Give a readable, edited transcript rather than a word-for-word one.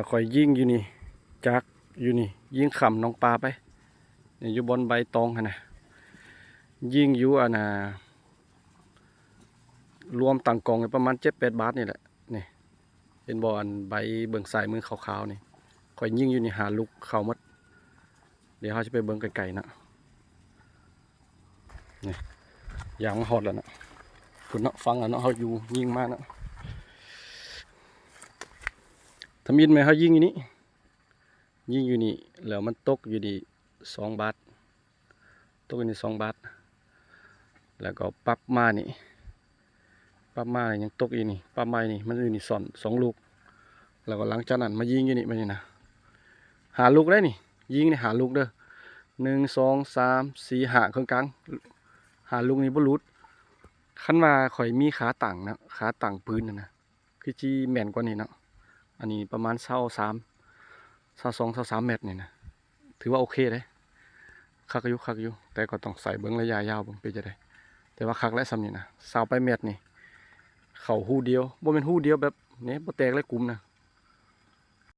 ข่อยยิงอยู่นี่จักอยู่นี่ยิงขำน้องปลาไปนี่อยู่บนใบตองหั่นน่ะยิงอยู่รวมต่างกองประมาณ7-8 บาทนี่แหละนี่เห็นบ่อันใบเบิ่งสายมือขาวๆนี่ข่อยยิงอยู่นี่หาลูกเข้าหมดเดี๋ยวเขาจะไปเบิ่งไกลๆนะนี่ยางมันฮอดแล้วนะคุณเนาะฟังแล้วเนาะเขาอยู่ยิงมากนะทำอินไหมเขายิงอยู่นี่ยิงอยู่นี่แล้วมันตกอยู่ดี2 บาทตกอยู่นี่2 บาทแล้วก็ปั๊บมานี่ปั๊บมายังตกอีนี่ปั๊บมานี่มันอยู่นี่2 ลูกแล้วก็หลังจากนั้นมายิงอยู่นี่มานี่นะหาลูกได้นี่ยิงนี่หาลูกเด้อ1 2 3 4หาเครื่องกลางหาลูกนี้บ่หลุดคันว่าข่อยมีขาตั้งนะขาตั้งปืนนะคือจีแม่นกว่านี้เนาะอันนี้ประมาณ22-23 เมตรนี่นะถือว่าโอเคเลยคักอยู่แต่ก็ต้องใส่เบิ้งระยะยาวเบิ้งไปจะได้แต่ว่าคักและสำนี่นะ20 เมตรนี่เข่าหูเดียวบ่เป็นหูเดียวแบบนี้บ่แตกเลยกลุ่มนะ